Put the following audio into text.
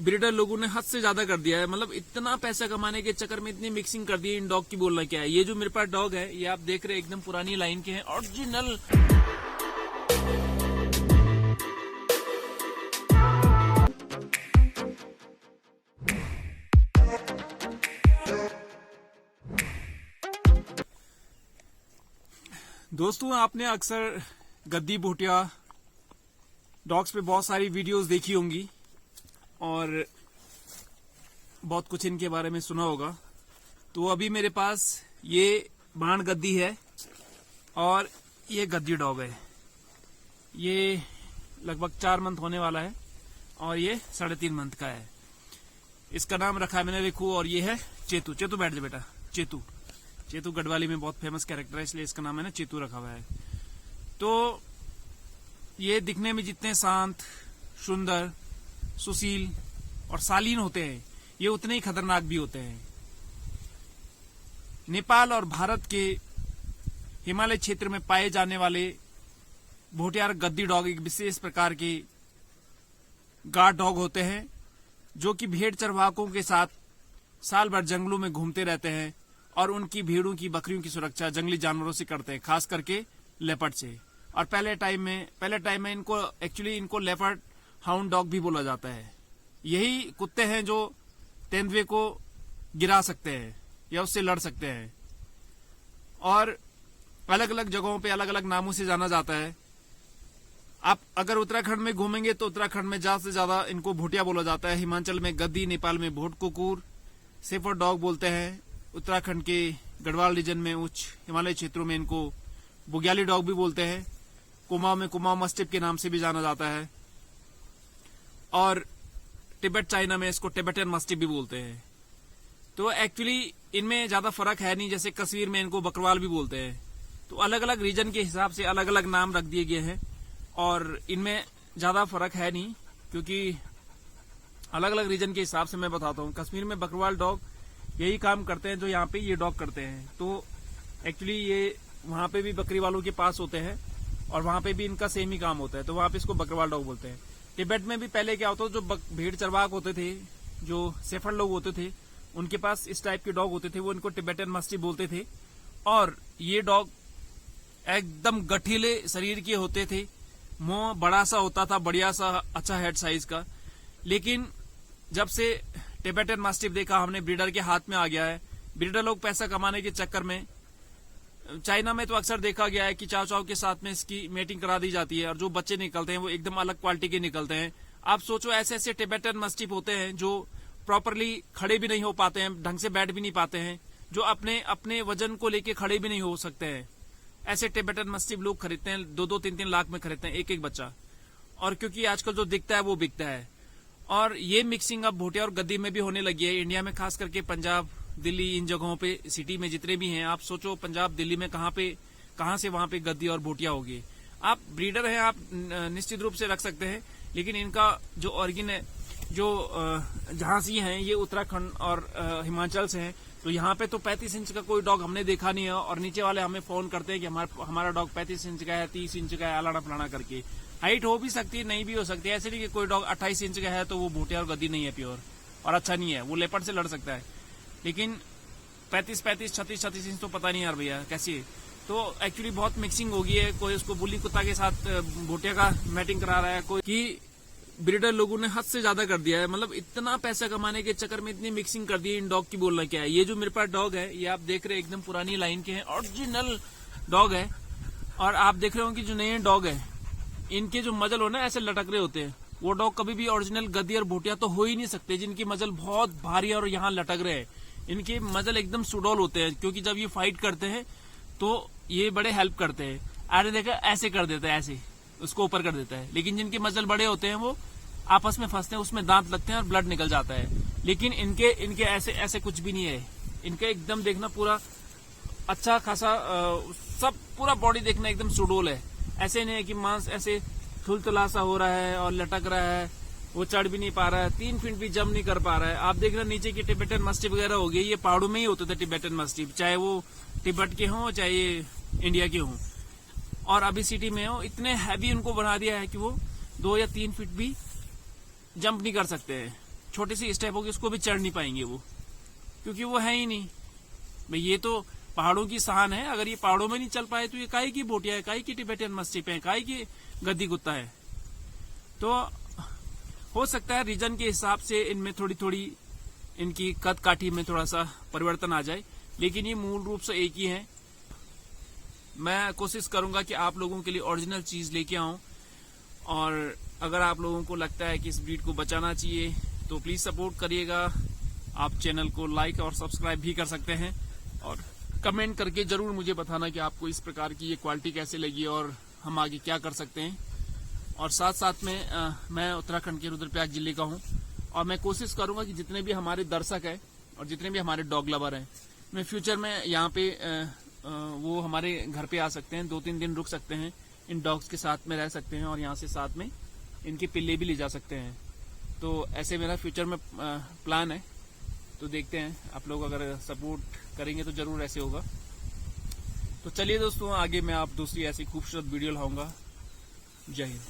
Breeder लोगों ने हद से ज्यादा कर दिया है। मतलब इतना पैसा कमाने के चक्कर में इतनी मिक्सिंग कर दी है इन डॉग की, बोलना क्या है। ये जो मेरे पास डॉग है, ये आप देख रहे हैं एकदम पुरानी लाइन के हैं, ओरिजिनल। दोस्तों, आपने अक्सर गद्दी भोटिया डॉग्स पे बहुत सारी वीडियोस देखी होंगी और बहुत कुछ इनके बारे में सुना होगा। तो अभी मेरे पास ये बाण गद्दी है और ये गद्दी डॉग है। ये लगभग 4 मंथ होने वाला है और ये 3.5 मंथ का है। इसका नाम रखा है मैंने रिखू, और ये है चेतू। चेतू बैठ जा बेटा। चेतू चेतू गढ़वाली में बहुत फेमस कैरेक्टर है, इसलिए इसका नाम मैंने चेतू रखा हुआ है। तो ये दिखने में जितने शांत, सुंदर, सुशील और शालीन होते हैं, ये उतने ही खतरनाक भी होते हैं। नेपाल और भारत के हिमालय क्षेत्र में पाए जाने वाले भोटियार गद्दी डॉग एक विशेष प्रकार के गार्ड डॉग होते हैं, जो कि भेड़ चरवाकों के साथ साल भर जंगलों में घूमते रहते हैं और उनकी भेड़ों की, बकरियों की सुरक्षा जंगली जानवरों से करते हैं, खास करके लेपर्ड से। और पहले टाइम में इनको लेपर्ड हाउंड डॉग भी बोला जाता है। यही कुत्ते हैं जो तेंदुए को गिरा सकते हैं या उससे लड़ सकते हैं, और अलग अलग जगहों पे अलग अलग नामों से जाना जाता है। आप अगर उत्तराखंड में घूमेंगे तो उत्तराखंड में ज्यादा से ज्यादा इनको भोटिया बोला जाता है। हिमाचल में गद्दी, नेपाल में भोट कुकुर, शेफर्ड डॉग बोलते हैं। उत्तराखंड के गढ़वाल रीजन में उच्च हिमालय क्षेत्रों में इनको बुग्याली डॉग भी बोलते हैं। कुमाऊं में कुमाऊं मस्टिफ के नाम से भी जाना जाता है, और तिब्बत चाइना में इसको टिबेटन मस्टिफ भी बोलते हैं। तो एक्चुअली इनमें ज्यादा फर्क है नहीं। जैसे कश्मीर में इनको बकरवाल भी बोलते हैं। तो अलग अलग रीजन के हिसाब से अलग अलग नाम रख दिए गए हैं, और इनमें ज्यादा फर्क है नहीं, क्योंकि अलग अलग रीजन के हिसाब से मैं बताता हूँ। कश्मीर में बकरवाल डॉग यही काम करते हैं जो यहाँ पे ये डॉग करते हैं। तो एक्चुअली ये वहां पे भी बकरी वालों के पास होते हैं और वहां पे भी इनका सेम ही काम होता है, तो वहां पे इसको बकरवाल डॉग बोलते हैं। तिब्बत में भी पहले क्या होता था, जो भेड़ चरवाक होते थे, जो शेफर्ड लोग होते थे, उनके पास इस टाइप के डॉग होते थे, वो इनको टिबेटन मस्टिफ बोलते थे। और ये डॉग एकदम गठीले शरीर के होते थे, मुंह बड़ा सा होता था, बढ़िया सा अच्छा हेड साइज का। लेकिन जब से टिबेटन मस्टिफ देखा हमने, ब्रीडर के हाथ में आ गया है। ब्रीडर लोग पैसा कमाने के चक्कर में, चाइना में तो अक्सर देखा गया है कि चाव चाव के साथ में इसकी मेटिंग करा दी जाती है, और जो बच्चे निकलते हैं वो एकदम अलग क्वालिटी के निकलते हैं। आप सोचो, ऐसे ऐसे टिबेटन मस्टिफ होते हैं जो प्रॉपरली खड़े भी नहीं हो पाते हैं, ढंग से बैठ भी नहीं पाते हैं, जो अपने वजन को लेके खड़े भी नहीं हो सकते हैं। ऐसे टिबेटन मस्टिफ लोग खरीदते हैं, 2-2, 3-3 लाख में खरीदते हैं एक एक बच्चा। और क्योंकि आजकल जो दिखता है वो बिकता है। और ये मिक्सिंग अब भोटिया और गद्दी में भी होने लगी है। इंडिया में खास करके पंजाब, दिल्ली, इन जगहों पे, सिटी में जितने भी हैं, आप सोचो पंजाब, दिल्ली में कहां से वहां पे गद्दी और भोटिया होगी। आप ब्रीडर हैं, आप निश्चित रूप से रख सकते हैं, लेकिन इनका जो ऑर्गन है, जो जहां से हैं, ये उत्तराखंड और हिमाचल से हैं। तो यहाँ पे तो 35 इंच का कोई डॉग हमने देखा नहीं है, और नीचे वाले हमें फोन करते हैं कि हमारा डॉग 35 इंच का है, 30 इंच का है, अलाना फलाना करके। हाइट हो भी सकती है, नहीं भी हो सकती है। ऐसे नहीं कि कोई डॉग 28 इंच का है तो वो भोटिया और गद्दी नहीं है, प्योर और अच्छा नहीं है, वो लेपर्ड से लड़ सकता है। लेकिन 35, 36 इंच तो पता नहीं यार भैया कैसी है। तो एक्चुअली बहुत मिक्सिंग हो गई है। कोई उसको बुली कुत्ता के साथ भोटिया का मैटिंग करा रहा है, कोई कि ब्रीडर लोगों ने हद से ज्यादा कर दिया है। मतलब इतना पैसा कमाने के चक्कर में इतनी मिक्सिंग कर दी है इन डॉग की, बोलना क्या है। ये जो मेरे पास डॉग है, ये आप देख रहे हैं एकदम पुरानी लाइन के हैं, ओरिजिनल डॉग है। और आप देख रहे हो कि जो नए डॉग है, इनके जो मजल हो ना ऐसे लटक रहे होते हैं। वो डॉग कभी भी ओरिजिनल गद्दी और भोटिया तो हो ही नहीं सकते, जिनकी मजल बहुत भारी और यहाँ लटक रहे हैं। इनके मजल एकदम सुडौल होते हैं, क्योंकि जब ये फाइट करते हैं तो ये बड़े हेल्प करते हैं। आपने देखा, ऐसे कर देता है, ऐसे उसको ऊपर कर देता है। लेकिन जिनके मजल बड़े होते हैं वो आपस में फंसते हैं, उसमें दांत लगते हैं और ब्लड निकल जाता है। लेकिन इनके ऐसे कुछ भी नहीं है। इनका एकदम देखना पूरा अच्छा खासा सब पूरा बॉडी देखना एकदम सुडौल है। ऐसे नहीं है कि मांस ऐसे थुलथुला सा हो रहा है और लटक रहा है, वो चढ़ भी नहीं पा रहा है, 3 फीट भी जंप नहीं कर पा रहा है। आप देख रहे नीचे की टिबेटन मस्टिफ वगैरह हो गई, ये पहाड़ों में ही होते थे टिबेटन मस्टिफ, चाहे वो तिब्बत के हों चाहे ये इंडिया के हों। और अभी सिटी में हो, इतने हैवी उनको बना दिया है कि वो 2 या 3 फीट भी जंप नहीं कर सकते हैं। छोटी सी स्टेप होगी उसको भी चढ़ नहीं पाएंगे वो, क्योंकि वो है ही नहीं भाई। ये तो पहाड़ों की शान है, अगर ये पहाड़ों में नहीं चल पाए तो ये काहे की भोटिया है, काहे की टिबेटियन मस्टिफ है, काहे की गद्दी कुत्ता है। तो हो सकता है रीजन के हिसाब से इनमें थोड़ी थोड़ी इनकी कद काठी में थोड़ा सा परिवर्तन आ जाए, लेकिन ये मूल रूप से एक ही है। मैं कोशिश करूंगा कि आप लोगों के लिए ओरिजिनल चीज लेके आऊं, और अगर आप लोगों को लगता है कि इस ब्रीड को बचाना चाहिए तो प्लीज सपोर्ट करिएगा। आप चैनल को लाइक और सब्सक्राइब भी कर सकते हैं, और कमेंट करके जरूर मुझे बताना कि आपको इस प्रकार की ये क्वालिटी कैसे लगी और हम आगे क्या कर सकते हैं। और साथ साथ में मैं उत्तराखंड के रुद्रप्रयाग जिले का हूं, और मैं कोशिश करूंगा कि जितने भी हमारे दर्शक हैं और जितने भी हमारे डॉग लवर हैं, मैं फ्यूचर में यहाँ पे वो हमारे घर पे आ सकते हैं, 2-3 दिन रुक सकते हैं, इन डॉग्स के साथ में रह सकते हैं, और यहाँ से साथ में इनके पिल्ले भी ले जा सकते हैं। तो ऐसे मेरा फ्यूचर में प्लान है। तो देखते हैं, आप लोग अगर सपोर्ट करेंगे तो जरूर ऐसे होगा। तो चलिए दोस्तों, आगे मैं आप दूसरी ऐसी खूबसूरत वीडियो लाऊंगा। जय हिंद।